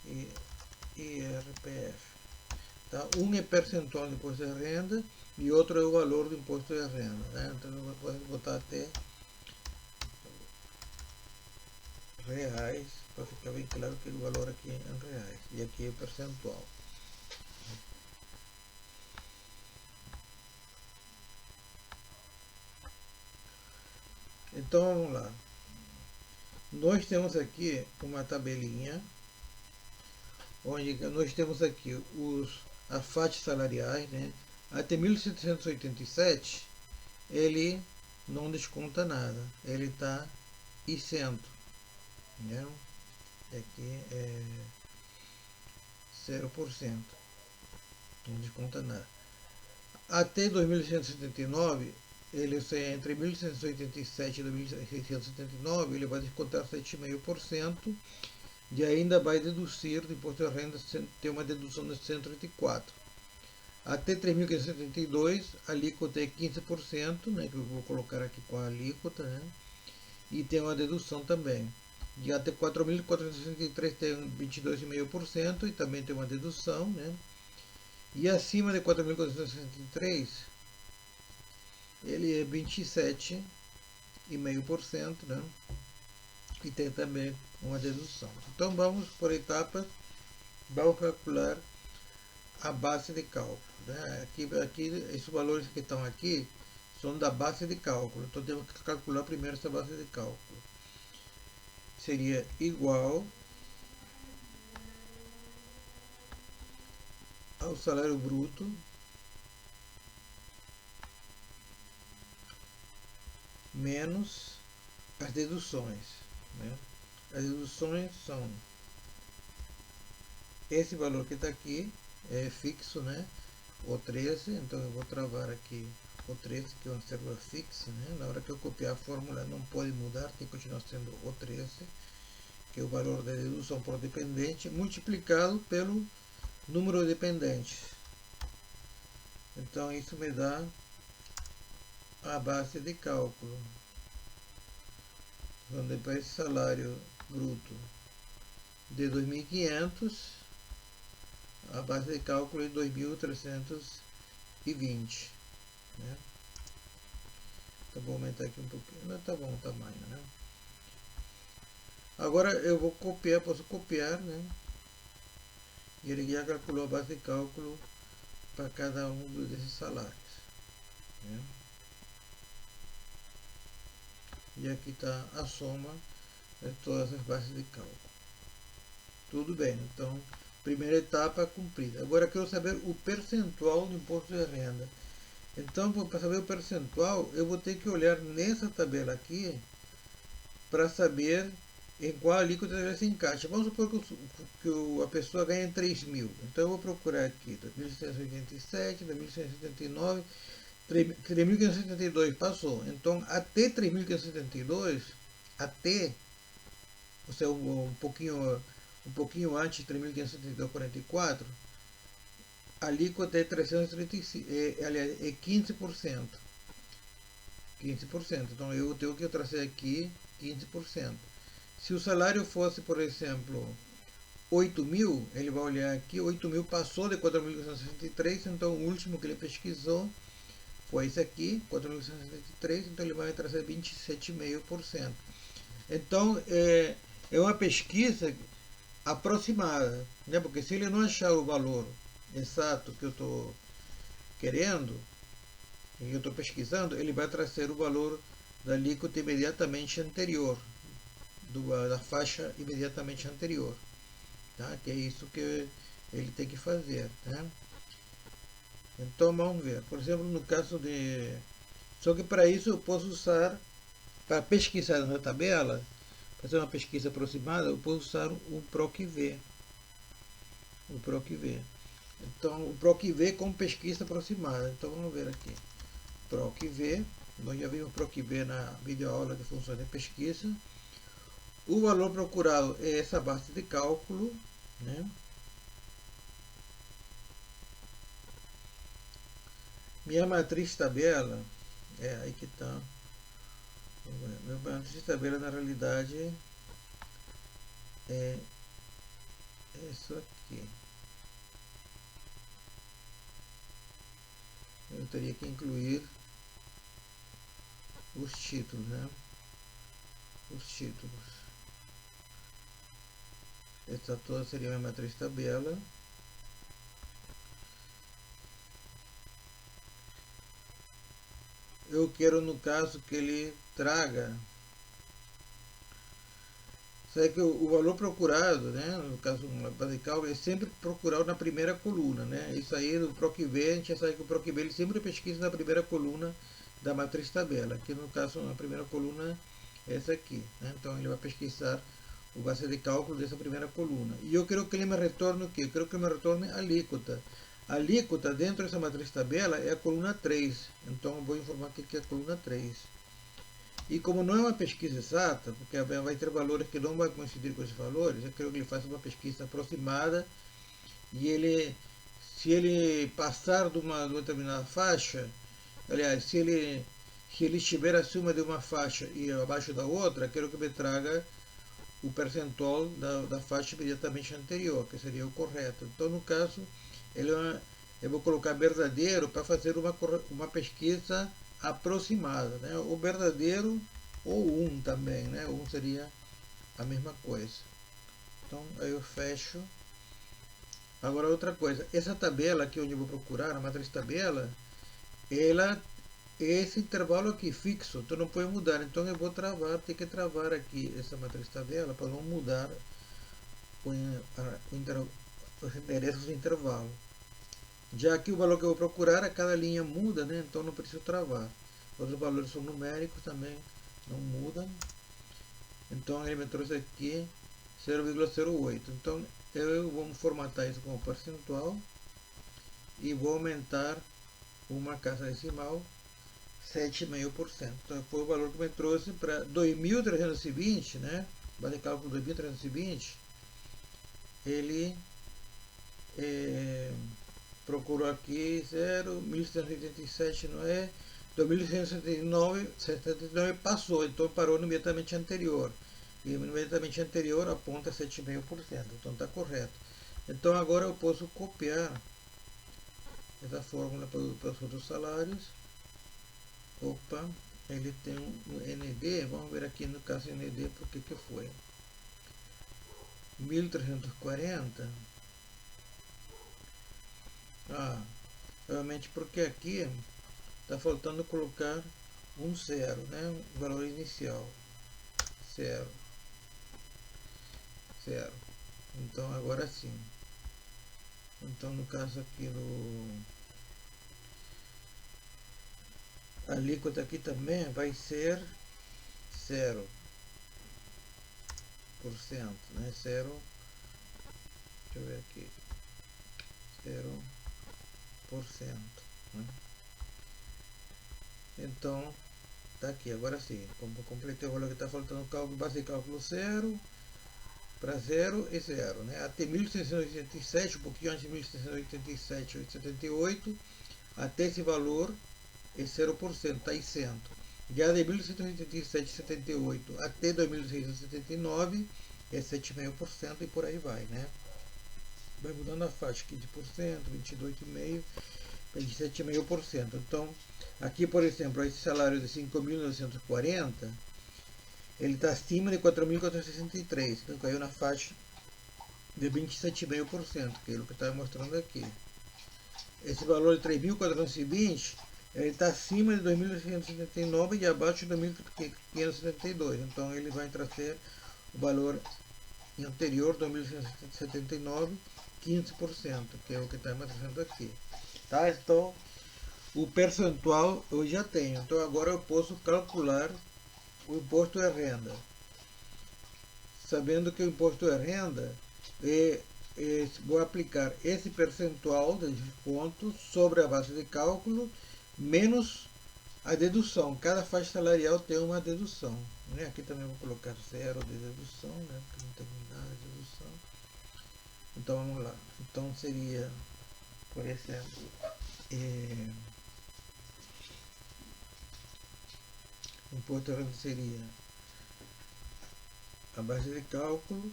e IRPF. Tá? Um é percentual do imposto de renda e outro é o valor do imposto de renda. Né? Então eu vou botar até reais, para ficar bem claro que o valor aqui é em reais e aqui é percentual. Então vamos lá. Nós temos aqui uma tabelinha onde nós temos aqui as faixas salariais, né? Até 1787 ele não desconta nada, ele está isento, né? Aqui é 0%, não desconta nada. Até 2179, ele entre 1187 e 2679, ele vai descontar 7,5% e ainda vai deduzir do imposto de renda, tem uma dedução de 134. Até 3.572, a alíquota é 15%, né, que eu vou colocar aqui com a alíquota, né, e tem uma dedução também. E até 4.463 tem 22,5% e também tem uma dedução, né. E acima de 4.463, ele é 27,5%, né, e tem também uma dedução. Então vamos por etapas, vamos calcular a base de cálculo. Né? Aqui, esses valores que estão aqui são da base de cálculo, então temos que calcular primeiro essa base de cálculo. Seria igual ao salário bruto menos as deduções. Né? As deduções são esse valor que está aqui, é fixo, né? O 13, então eu vou travar aqui o 13, que é uma célula fixa, né? Na hora que eu copiar a fórmula não pode mudar, tem que continuar sendo o 13, que é o valor da dedução por dependente, multiplicado pelo número de dependentes. Então isso me dá a base de cálculo, onde para esse salário bruto de 2.500, a base de cálculo é 2.320. Né? Então vou aumentar aqui um pouquinho. Não tá bom o tamanho, né? Agora eu vou copiar, posso copiar, né? E ele já calculou a base de cálculo para cada um desses salários. Né? E aqui está a soma de todas as bases de cálculo. Tudo bem, então primeira etapa cumprida. Agora eu quero saber o percentual do imposto de renda. Então, para saber o percentual, eu vou ter que olhar nessa tabela aqui para saber em qual alíquota ela se encaixa. Vamos supor que a pessoa ganha 3.000. Então eu vou procurar aqui 2.687, 2.679, 3.572 passou. Então até 3.572, até, ou seja, um pouquinho antes de 3.572,44, a alíquota é 335, aliás, é 15%. 15%. Então eu tenho que trazer aqui 15%. Se o salário fosse, por exemplo, 8.000, ele vai olhar aqui, 8.000 passou de 4.563, então o último que ele pesquisou foi esse aqui, 4.563, então ele vai trazer 27,5%. Então é uma pesquisa aproximada, né? Porque se ele não achar o valor exato que eu estou querendo, que eu estou pesquisando, ele vai trazer o valor da alíquota imediatamente anterior, da faixa imediatamente anterior, tá? Que é isso que ele tem que fazer, tá? Então vamos ver, por exemplo, no caso de... Só que para isso eu posso usar, para pesquisar na tabela, fazer uma pesquisa aproximada, eu posso usar o PROC-V. O PROC-V. Então, o PROC-V com pesquisa aproximada. Então vamos ver aqui. PROC-V, nós já vimos PROC-V na videoaula de funções de pesquisa. O valor procurado é essa base de cálculo, né? Minha matriz tabela, aí que está. Minha matriz tabela na realidade é isso aqui. Eu teria que incluir os títulos, né? Os títulos. Essa toda seria uma matriz tabela. Eu quero, no caso, que ele traga. Sabe que o valor procurado, né, no caso uma base de cálculo, é sempre procurar na primeira coluna, né? Isso aí do PROC-V, a gente já sabe que o PROC-V ele sempre pesquisa na primeira coluna da matriz tabela. Aqui no caso a primeira coluna é essa aqui, né? Então ele vai pesquisar o base de cálculo dessa primeira coluna. E eu quero que ele me retorne o quê? Eu quero que ele me retorne a alíquota. A alíquota dentro dessa matriz tabela é a coluna 3. Então eu vou informar aqui que é a coluna 3. E como não é uma pesquisa exata, porque vai ter valores que não vão coincidir com esses valores, eu quero que ele faça uma pesquisa aproximada e ele, se ele passar de uma determinada faixa, aliás, se ele estiver acima de uma faixa e abaixo da outra, quero que me traga o percentual da faixa imediatamente anterior, que seria o correto. Então, no caso, eu vou colocar verdadeiro para fazer uma pesquisa aproximada, né? O verdadeiro ou um também, né? Um seria a mesma coisa. Então, aí eu fecho. Agora, outra coisa, essa tabela aqui onde eu vou procurar, a matriz tabela, ela esse intervalo aqui fixo, então não pode mudar. Então eu vou travar, ter que travar aqui essa matriz tabela para não mudar os endereços do intervalo. Já que o valor que eu vou procurar, a cada linha muda, né? Então não preciso travar. Os valores são numéricos também, não mudam. Então ele me trouxe aqui 0,08. Então eu vou formatar isso como percentual e vou aumentar uma casa decimal 7,5%. Então foi o valor que me trouxe para 2.320, né? Base de cálculo 2.320. Ele procurou aqui 1.187, não é? 2.179 passou, então parou no imediatamente anterior. E o imediatamente anterior aponta 7,5%, então está correto. Então agora eu posso copiar essa fórmula para os outros salários. Opa, ele tem um ND, vamos ver aqui no caso ND por que foi. 1.340. Realmente porque aqui está faltando colocar um zero, né? O valor inicial. Zero. Zero. Então agora sim. Então no caso aqui a alíquota aqui também vai ser 0%, né? 0, deixa eu ver aqui, 0%, né? Então, tá aqui, agora sim, como completei o valor que está faltando, cálculo, base de cálculo 0, para 0 e 0, né? Até 1.687, um pouquinho antes de 1.687,78, até esse valor é 0%, está isento. Já de 1.187,78 até 2.679 é 7,5% e por aí vai, né? Vai mudando a faixa, 15%, 22,5%, 27,5%. Então, aqui, por exemplo, esse salário de 5.940, ele está acima de 4.463, então caiu na faixa de 27,5%, que é o que está mostrando aqui. Esse valor de 3.420, ele está acima de 2.679 e abaixo de 2.572. Então ele vai trazer o valor anterior, 2.679, 15%, que é o que está mostrando aqui. Tá? Então o percentual eu já tenho. Então agora eu posso calcular o imposto de renda. Sabendo que o imposto de renda vou aplicar esse percentual de desconto sobre a base de cálculo menos a dedução. Cada faixa salarial tem uma dedução, né? Aqui também vou colocar 0 de dedução, né? Porque não tem nada de dedução. Então vamos lá. Então seria, por exemplo, o imposto de renda seria a base de cálculo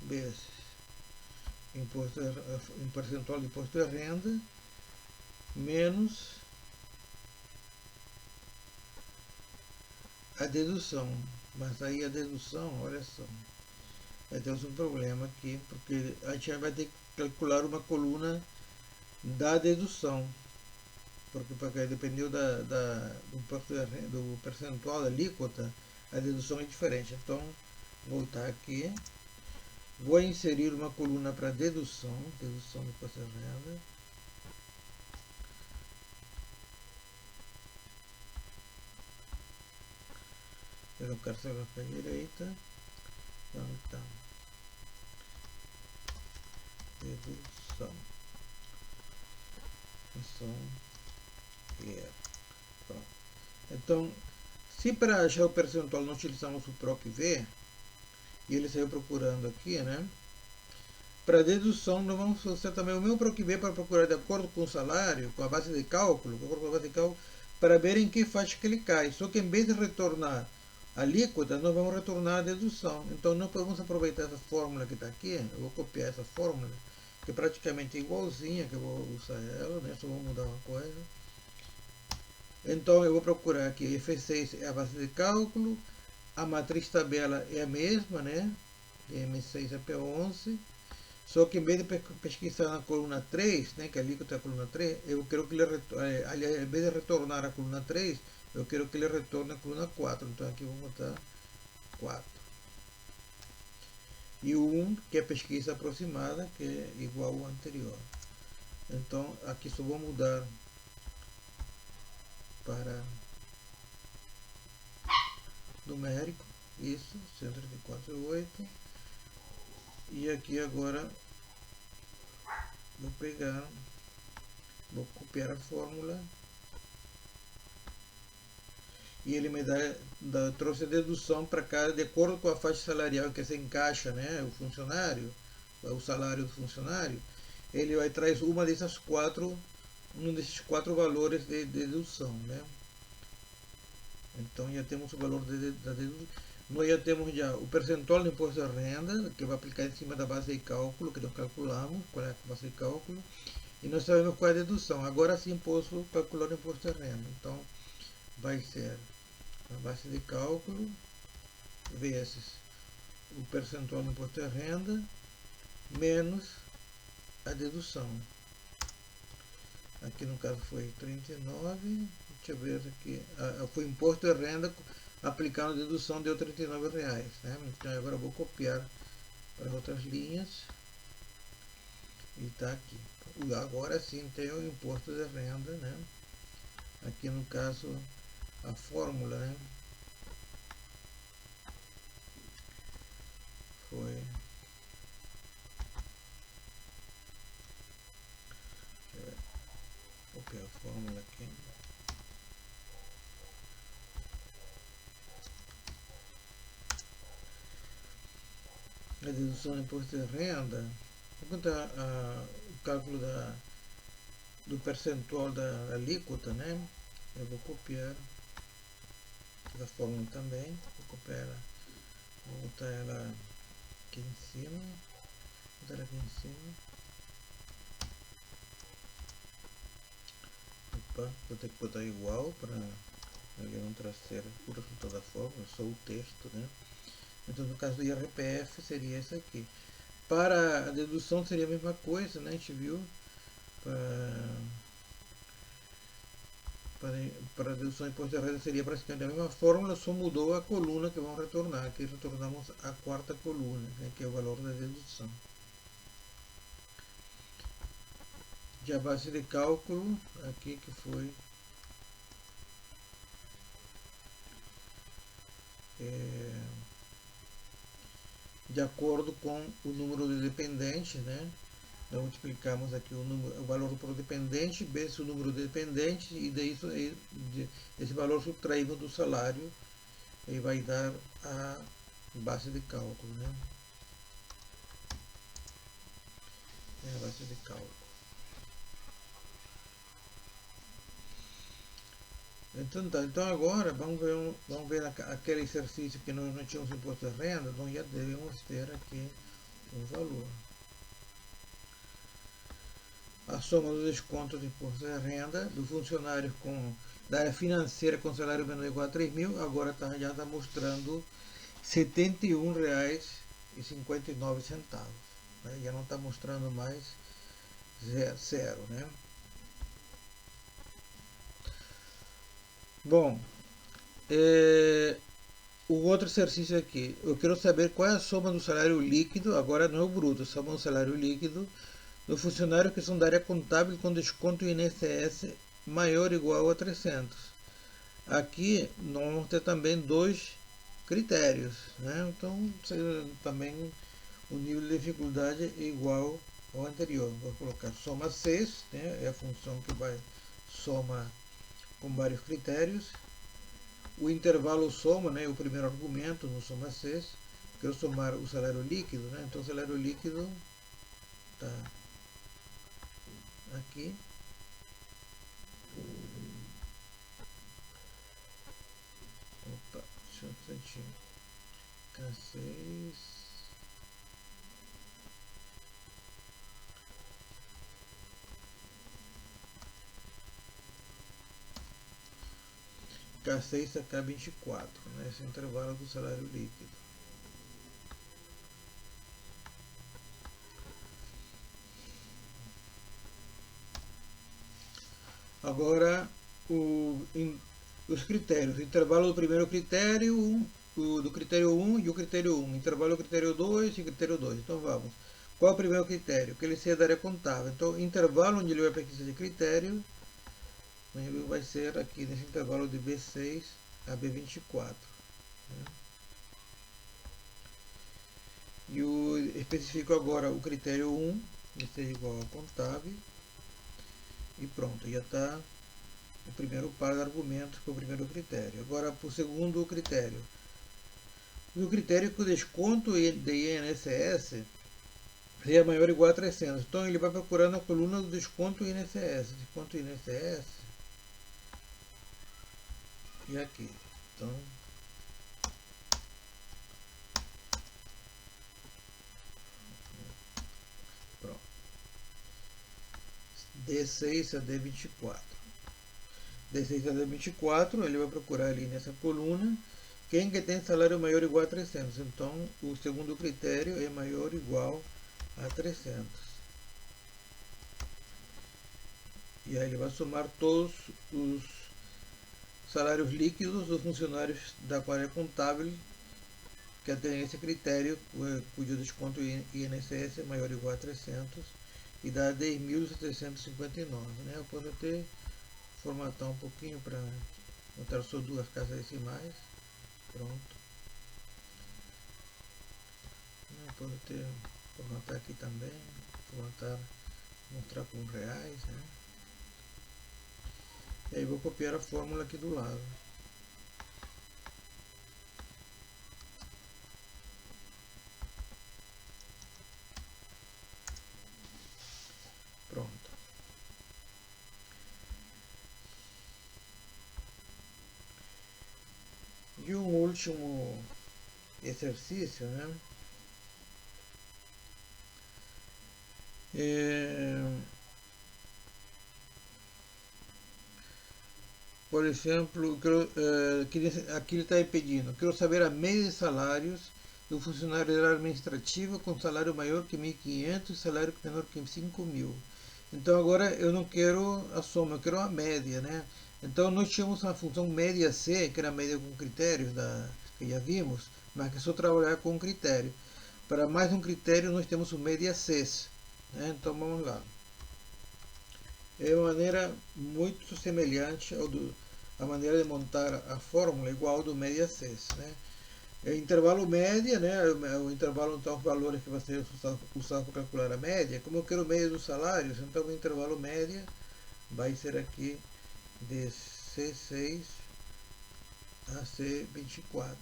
vezes em percentual de imposto de renda menos a dedução. Mas aí a dedução, olha só, vai ter um problema aqui, porque a gente vai ter que calcular uma coluna da dedução, porque dependeu do percentual da alíquota, a dedução é diferente. Então, vou voltar aqui, vou inserir uma coluna para dedução do imposto de renda. Eu não quero salvar para a direita. Então, dedução. Pronto. Então, se para achar o percentual nós utilizamos o PROC-V, e ele saiu procurando aqui, né? Para dedução, nós vamos fazer também o meu PROC-V para procurar de acordo com o salário, com a base de cálculo, para ver em que faixa que ele cai. Só que em vez de retornar a alíquota, nós vamos retornar a dedução. Então, nós podemos aproveitar essa fórmula que está aqui. Eu vou copiar essa fórmula, que é praticamente igualzinha, que eu vou usar ela, né? Só vou mudar uma coisa. Então, eu vou procurar aqui, F6 é a base de cálculo, a matriz tabela é a mesma, né? M6 a P11. Só que em vez de pesquisar na coluna 3, né, que é a alíquota da coluna 3, eu quero que ele aliás, em vez de retornar a coluna 3, eu quero que ele retorne a coluna 4. Então aqui eu vou botar 4. E o 1, que é pesquisa aproximada, que é igual ao anterior. Então aqui só vou mudar para numérico, isso, 134,8. E aqui agora vou copiar a fórmula e ele me trouxe a dedução para cá de acordo com a faixa salarial que se encaixa, né, o funcionário, o salário do funcionário. Ele vai trazer um desses quatro valores de dedução, né? Então já temos o valor da dedução. Nós já temos o percentual do imposto de renda, que vai aplicar em cima da base de cálculo, que nós calculamos, qual é a base de cálculo, e nós sabemos qual é a dedução. Agora sim posso calcular o imposto de renda. Então, vai ser a base de cálculo vezes o percentual do imposto de renda menos a dedução. Aqui no caso foi 39, deixa eu ver aqui, foi imposto de renda aplicando a dedução, deu R$39, né? Então agora eu vou copiar para outras linhas e está aqui. Agora sim tem o imposto de renda, né? Aqui no caso a fórmula, né? Foi copiar a fórmula aqui. A dedução do imposto de renda, quanto o cálculo do percentual da alíquota, né? Eu vou copiar essa fórmula também, vou copiar ela, vou botar ela aqui em cima, Opa, vou ter que botar igual para ele não trazer o resultado da fórmula, só o texto, né? Então, no caso do IRPF, seria esse aqui. Para a dedução seria a mesma coisa, né? A gente viu. Para a dedução de imposto de renda seria praticamente a mesma fórmula, só mudou a coluna que vamos retornar. Aqui retornamos a quarta coluna, né? Que é o valor da dedução. E a base de cálculo, aqui que foi de acordo com o número de dependentes, né? Então multiplicamos aqui o valor por dependente vezes o número de dependentes e esse valor subtraímos do salário e vai dar a base de cálculo, né? É a base de cálculo. Então agora vamos ver aquele exercício que nós não tínhamos imposto de renda, então já devemos ter aqui um valor. A soma do desconto de imposto de renda do funcionário da área financeira com salário menor ou igual a 3 mil, agora já está mostrando R$ 71,59. Né? Já não está mostrando mais zero. Né? Bom, o outro exercício aqui, eu quero saber qual é a soma do salário líquido, agora não é o bruto, a soma do salário líquido do funcionário que são da área contábil com desconto INSS maior ou igual a 300. Aqui nós vamos ter também dois critérios, né? Então também o nível de dificuldade é igual ao anterior. Vou colocar soma 6, né? É a função que vai soma com vários critérios. O intervalo soma, né? O primeiro argumento no soma 6. Quero somar o salário líquido, né? Então o salário líquido está aqui. Opa, deixa eu um instantinho. K6. K6 a K24, né? Esse é o intervalo do salário líquido. Agora, os critérios. O intervalo do primeiro critério, do critério 1 e o critério 1. Intervalo do critério 2 e o critério 2. Então vamos. Qual é o primeiro critério? Que ele seja da área contábil. Então, intervalo onde ele vai pesquisa de critério, ele vai ser aqui nesse intervalo de B6 a B24. Né? E especifico agora o critério 1, que seja igual a contábil. E pronto, já está o primeiro par de argumentos para o primeiro critério. Agora, para o segundo critério. O critério que o desconto de INSS seja maior ou igual a 300. Então, ele vai procurar na coluna do desconto INSS. Desconto INSS. E aqui. Então, pronto. D6 a D24. D6 a D24, ele vai procurar ali nessa coluna quem que tem salário maior ou igual a 300. Então, o segundo critério é maior ou igual a 300. E aí ele vai somar todos os salários líquidos dos funcionários da área contábil que tem esse critério, cujo desconto INSS é maior ou igual a 300, e dá 10.759. Né? Eu posso até formatar um pouquinho para botar só duas casas decimais. Pronto. Eu posso até formatar aqui também, formatar, mostrar com reais. Né? E aí vou copiar a fórmula aqui do lado. Pronto. E um último exercício, né? Por exemplo, aqui ele está pedindo, quero saber a média de salários do funcionário da área administrativa com salário maior que 1.500 e salário menor que 5.000. Então agora eu não quero a soma, eu quero a média, né? Então nós tínhamos uma função média C, que era a média com critérios que já vimos, mas que é só trabalhar com critério. Para mais um critério nós temos o média C. Né? Então vamos lá. É uma maneira muito semelhante à maneira de montar a fórmula igual ao do média C. Né? É intervalo média, né? O intervalo então os valores que vai ser usado para calcular a média. Como eu quero média dos salários, então o intervalo média vai ser aqui de C6 a C24.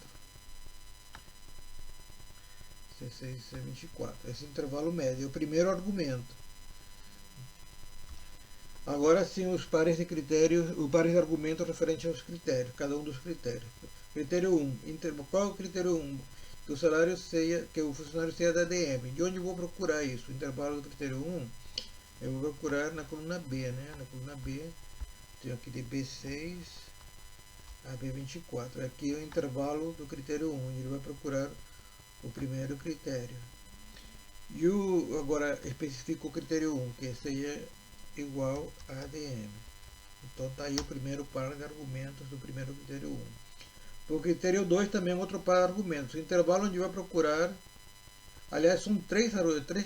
C6 a C24. Esse intervalo médio é o primeiro argumento. Agora sim os pares de critérios, o pares de argumentos referente aos critérios, cada um dos critérios. Critério 1. Qual é o critério 1? que o funcionário seja da ADM. De onde eu vou procurar isso? O intervalo do critério 1, eu vou procurar na coluna B, né? Na coluna B, tenho aqui de B6 a B24. Aqui é o intervalo do critério 1, onde ele vai procurar o primeiro critério. E agora especifico o critério 1, que seja igual a ADM. Então está aí o primeiro par de argumentos do primeiro critério 1. O critério 2 também é outro par de argumentos. O intervalo onde vai procurar, aliás, são três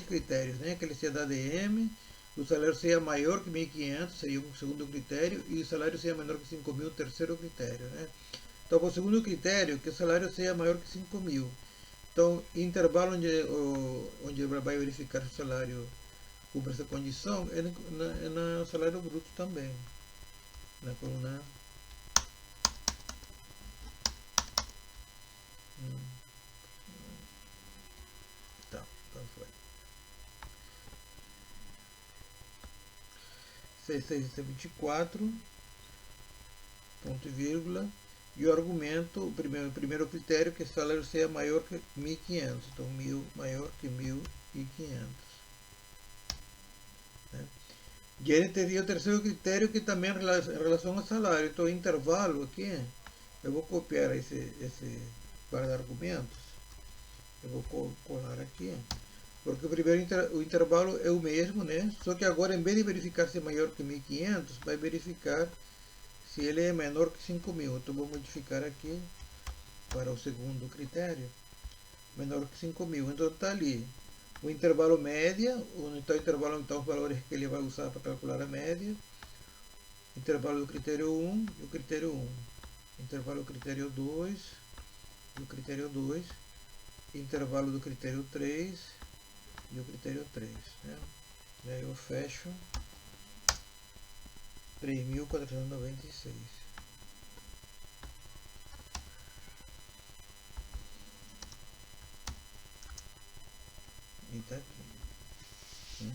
critérios, né? Que ele seja da ADM, o salário seja maior que 1.500, seria o segundo critério, e o salário seja menor que 5.000, o terceiro critério, né? Então, para o segundo critério, que o salário seja maior que 5.000. Então, intervalo onde vai verificar se o salário cumpre essa condição é no salário bruto também, na coluna. Tá, então foi. 624, ponto e vírgula, e o argumento, o primeiro critério, que o salário seja maior que 1.500, então 1.000 maior que 1.500. Né? E ele teria o terceiro critério, que também é em relação ao salário. Então, o intervalo aqui, eu vou copiar esse par de argumentos, eu vou colar aqui, porque o intervalo é o mesmo, né? Só que agora, em vez de verificar se é maior que 1.500, vai verificar se ele é menor que 5.000. Então, vou modificar aqui para o segundo critério, menor que 5.000. Então, está ali o intervalo média, então os valores que ele vai usar para calcular a média, intervalo do critério 1 e o critério 1, intervalo do critério 2 e o critério 2, intervalo do critério 3 e o critério 3. Né? E aí eu fecho 3.496. E está aqui.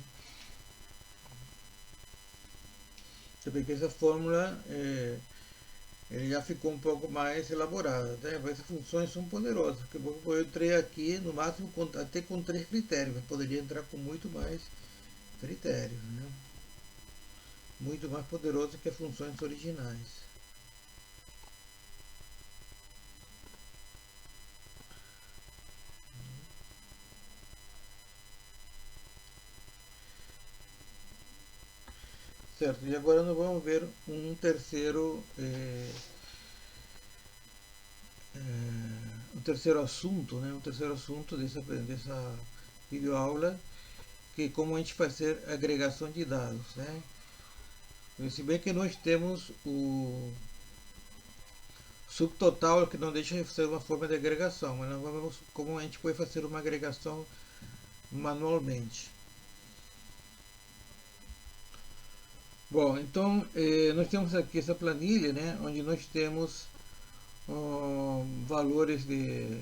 Você vê que essa fórmula ele já ficou um pouco mais elaborada. Né? Essas funções são poderosas, porque eu entrei aqui no máximo até com 3 critérios, mas poderia entrar com muito mais critérios. Né? Muito mais poderoso que as funções originais. Certo, e agora nós vamos ver um terceiro assunto, né? Um terceiro assunto dessa videoaula, que é como a gente fazer agregação de dados, né? Se bem que nós temos o subtotal, que não deixa de ser uma forma de agregação, mas nós vamos como a gente pode fazer uma agregação manualmente. Bom, então nós temos aqui essa planilha, né, onde nós temos valores de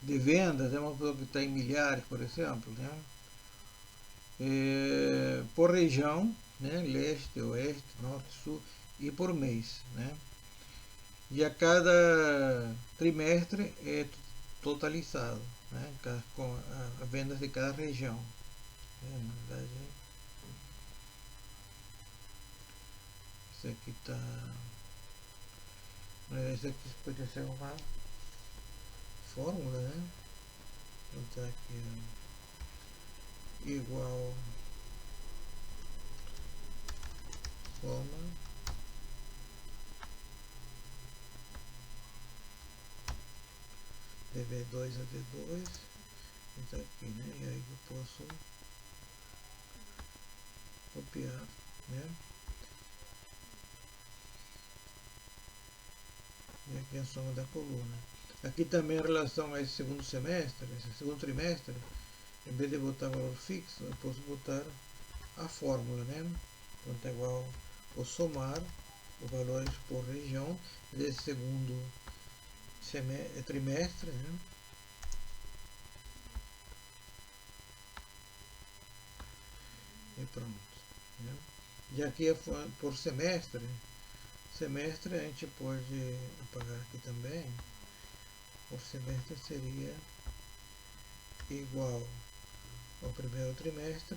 vendas, uma pessoa que está em milhares, por exemplo, né, por região, né, leste, oeste, norte, sul, e por mês, né, e a cada trimestre é totalizado, né, com as vendas de cada região. Na verdade, isso aqui está. Isso aqui pode ser uma fórmula, né? Vou botar aqui igual soma de V2 a V2. Está aqui, né? E aí eu posso copiar, né? E aqui a soma da coluna. Aqui também em relação a esse segundo semestre, esse segundo trimestre, em vez de botar valor fixo, eu posso botar a fórmula, né? Então está igual, vou somar os valores por região desse segundo trimestre, né? E pronto. Né? E aqui é por semestre. Semestre a gente pode apagar aqui também. por semestre seria igual ao primeiro trimestre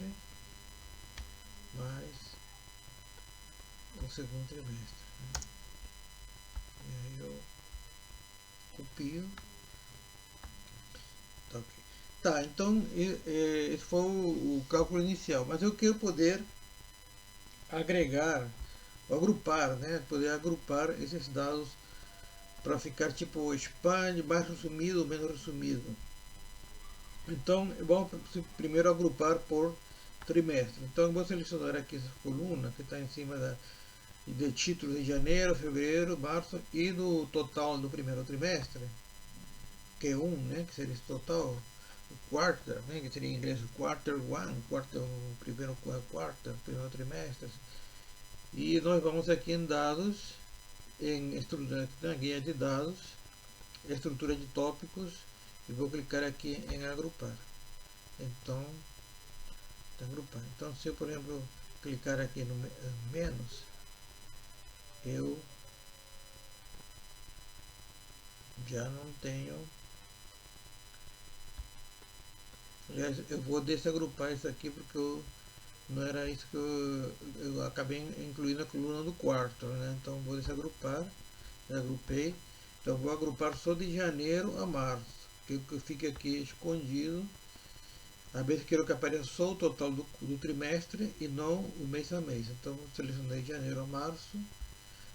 mais o segundo trimestre. E aí eu copio. Tá, ok. Tá, então esse foi o cálculo inicial, mas eu quero poder agregar, agrupar, né? Poder agrupar esses dados para ficar tipo expand, mais resumido ou menos resumido. Então vamos primeiro agrupar por trimestre. Então eu vou selecionar aqui essa coluna que está em cima de títulos de janeiro, fevereiro, março e do total do primeiro trimestre, Q1, né, que seria esse total, quarter, né, que seria em inglês quarter one, primeiro quarter, primeiro trimestre. E nós vamos aqui em dados, em estrutura, na guia de dados, estrutura de tópicos, e vou clicar aqui em agrupar. Então, agrupar. Então, se eu, por exemplo, clicar aqui no menos, eu já não tenho. Aliás, eu vou desagrupar isso aqui porque não era isso que eu acabei incluindo a coluna do quarto, né? Então vou desagrupar, desagrupei. Então vou agrupar só de janeiro a março, que fica aqui escondido. Às vezes quero que apareça só o total do trimestre e não o mês a mês. Então selecionei de janeiro a março,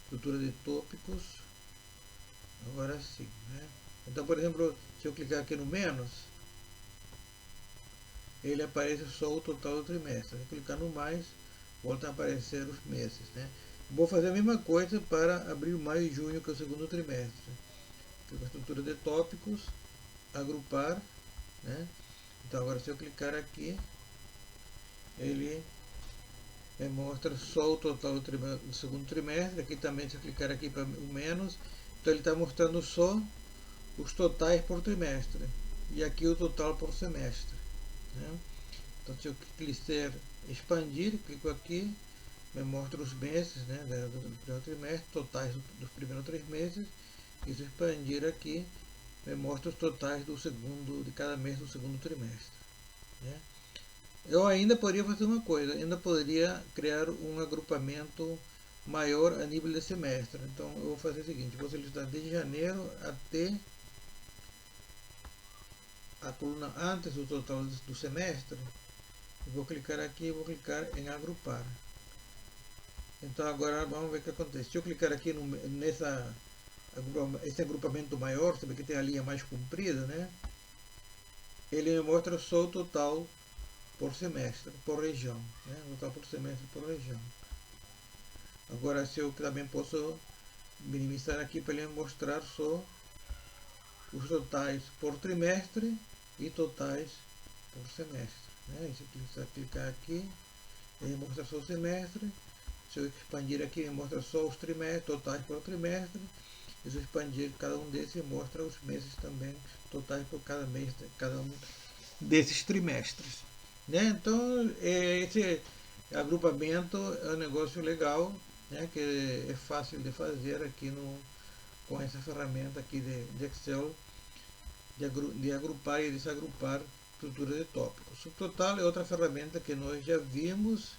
estrutura de tópicos. Agora sim, né? Então, por exemplo, se eu clicar aqui no menos, ele aparece só o total do trimestre. Se eu clicar no mais, volta a aparecer os meses, né? Vou fazer a mesma coisa para abril, maio e junho, que é o segundo trimestre. Fico a estrutura de tópicos, agrupar, né? Então agora se eu clicar aqui, ele mostra só o total do segundo trimestre. Aqui também, se eu clicar aqui para o menos, então ele está mostrando só os totais por trimestre. E aqui o total por semestre, né? Então se eu clicar expandir, clico aqui, me mostra os meses, né, do primeiro trimestre, totais dos primeiros 3 meses. E se eu expandir aqui, me mostra os totais do segundo, de cada mês do segundo trimestre, né? Eu ainda poderia fazer uma coisa, ainda poderia criar um agrupamento maior a nível de semestre. Então eu vou fazer o seguinte, vou selecionar de janeiro até a coluna antes do total do semestre. Vou clicar aqui e vou clicar em agrupar. Então agora vamos ver o que acontece. Se eu clicar aqui esse agrupamento maior, você vê que tem a linha mais comprida, né? Ele me mostra só o total por semestre, por região, né? Total por semestre, por região. Agora, se eu também posso minimizar aqui para ele mostrar só os totais por trimestre e totais por semestre, né? Se eu clicar aqui, ele mostra só o semestre. Se eu expandir aqui, ele mostra só os trimestres, totais por trimestre. E se eu expandir cada um desses, mostra os meses também, totais por cada mês, cada um desses trimestres, né? Então, esse agrupamento é um negócio legal, né? Que é fácil de fazer aqui com essa ferramenta aqui de Excel, de agrupar e desagrupar estrutura de tópicos. O total é outra ferramenta que nós já vimos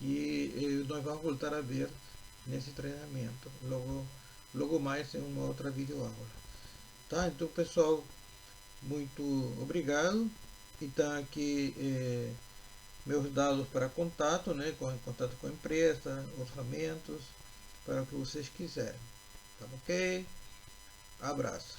e nós vamos voltar a ver nesse treinamento, logo mais em uma outra videoaula. Tá? Então, pessoal, muito obrigado. Então, aqui meus dados para contato, né? Contato com a empresa, orçamentos, para o que vocês quiserem. Tá ok? Abraço.